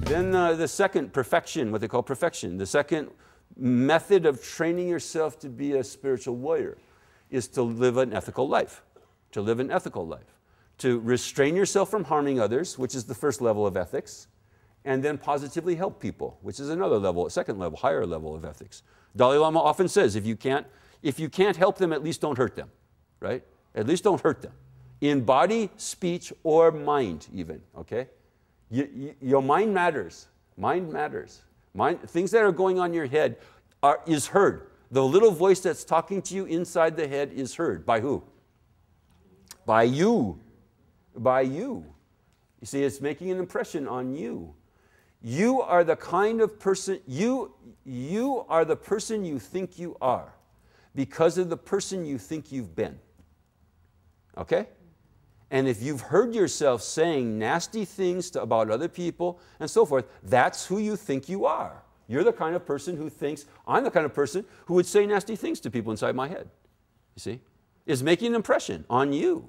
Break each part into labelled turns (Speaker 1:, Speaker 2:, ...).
Speaker 1: Then the second, perfection, what they call perfection. The second method of training yourself to be a spiritual warrior is to live an ethical life. To live an ethical life. To restrain yourself from harming others, which is the first level of ethics, and then positively help people, which is another level, second level, higher level of ethics. Dalai Lama often says, if you can't help them, at least don't hurt them, right? At least don't hurt them. In body, speech, or mind even, okay? Your mind matters. Mind matters. Things that are going on in your head is heard. The little voice that's talking to you inside the head is heard. By who? By you. By you. You see, it's making an impression on you. You are the kind of person, you are the person you think you are because of the person you think you've been. Okay? And if you've heard yourself saying nasty things about other people and so forth, that's who you think you are. You're the kind of person who thinks, I'm the kind of person who would say nasty things to people inside my head. You see? It's making an impression on you.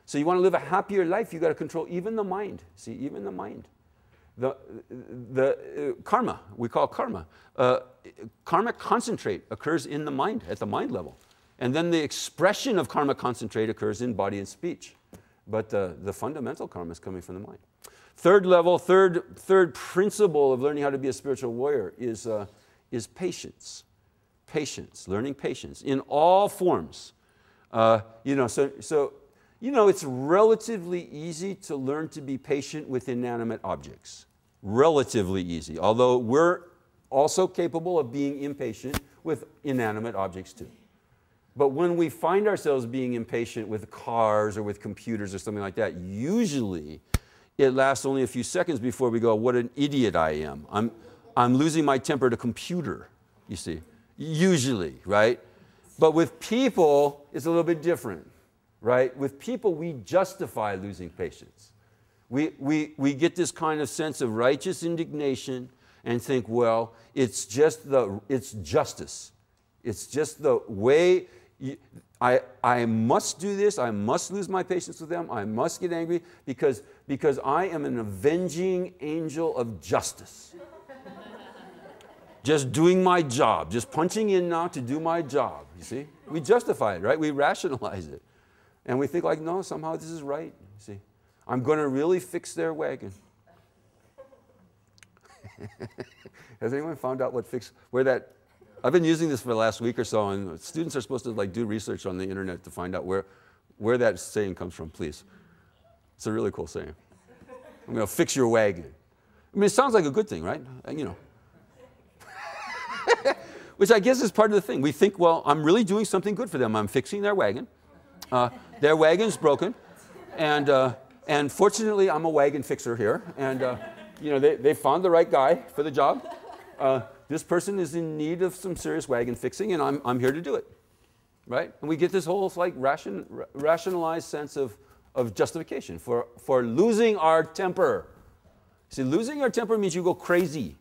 Speaker 1: So you want to live a happier life, you've got to control even the mind. See, even the mind. The karma, we call karma. Karmic concentrate occurs in the mind, at the mind level. And then the expression of karma concentrate occurs in body and speech. But the fundamental karma is coming from the mind. Third level, third principle of learning how to be a spiritual warrior is patience. Patience, learning patience in all forms. It's relatively easy to learn to be patient with inanimate objects. Relatively easy, although we're also capable of being impatient with inanimate objects too. But when we find ourselves being impatient with cars or with computers or something like that, usually it lasts only a few seconds before we go, what an idiot I am. I'm losing my temper to computer, you see. Usually, right? But with people, it's a little bit different, right? With people, we justify losing patience. We get this kind of sense of righteous indignation and think, well, it's justice. It's just the way I must do this. I must lose my patience with them. I must get angry because I am an avenging angel of justice. Just doing my job, just punching in now to do my job, you see? We justify it, right? We rationalize it. And we think like, no, somehow this is right, you see? I'm going to really fix their wagon. Has anyone found out where that, I've been using this for the last week or so, and students are supposed to do research on the internet to find out where that saying comes from, please. It's a really cool saying. I'm going to fix your wagon. I mean, it sounds like a good thing, right? Which I guess is part of the thing. We think, well, I'm really doing something good for them. I'm fixing their wagon. Their wagon's broken. And fortunately, I'm a wagon fixer here. And, they found the right guy for the job. This person is in need of some serious wagon fixing, and I'm here to do it. Right? And we get this whole rationalized sense of justification for losing our temper. See, losing our temper means you go crazy.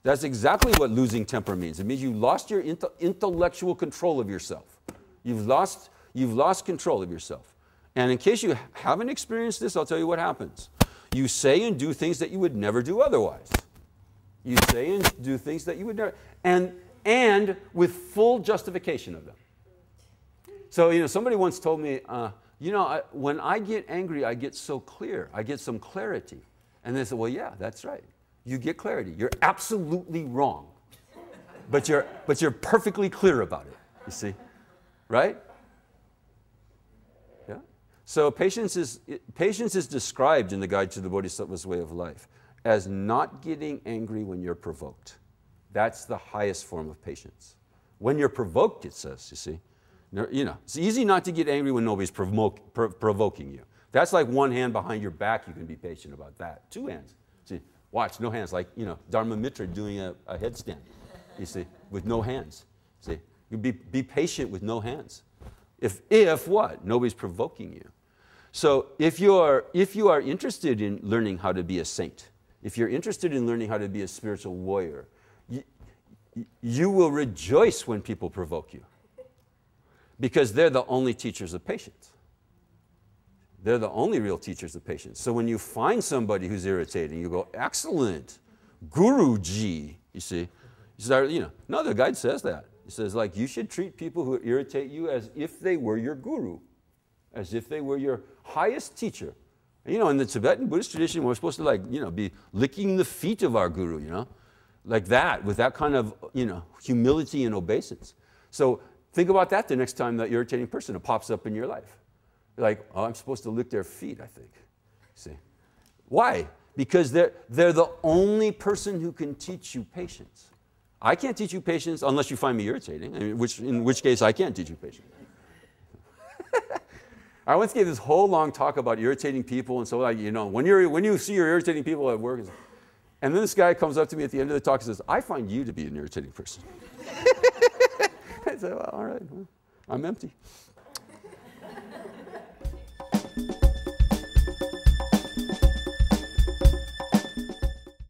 Speaker 1: That's exactly what losing temper means. It means you lost your intellectual control of yourself. You've lost control of yourself. And in case you haven't experienced this, I'll tell you what happens. You say and do things that you would never do otherwise. You say and do things that you would never, and with full justification of them. So, somebody once told me, when I get angry, I get so clear. I get some clarity. And they said, well, yeah, that's right. You get clarity. You're absolutely wrong. But you're perfectly clear about it, you see? Right? Yeah? So patience is described in the Guide to the Bodhisattva's Way of Life as not getting angry when you're provoked. That's the highest form of patience. When you're provoked, it says, you see. It's easy not to get angry when nobody's provoking you. That's like one hand behind your back, you can be patient about that. Two hands. See, watch, no hands, like, Dharma Mitra doing a headstand, you see, with no hands. See, you be patient with no hands. If what? Nobody's provoking you. So if you are interested in learning how to be a saint, if you're interested in learning how to be a spiritual warrior, you will rejoice when people provoke you. Because they're the only teachers of patience. They're the only real teachers of patience. So when you find somebody who's irritating, you go, excellent. Guruji, you see. No, the guide says that. He says, like, you should treat people who irritate you as if they were your guru, as if they were your highest teacher. And, in the Tibetan Buddhist tradition, we're supposed to, be licking the feet of our guru, like that, with that kind of, humility and obeisance. So think about that the next time that irritating person pops up in your life. You're like, oh, I'm supposed to lick their feet, I think. See? Why? Because they're the only person who can teach you patience. I can't teach you patience unless you find me irritating, in which case I can't teach you patience. I once gave this whole long talk about irritating people, and so when you see your irritating people at work, and then this guy comes up to me at the end of the talk and says, I find you to be an irritating person. I said, well, all right, well, I'm empty.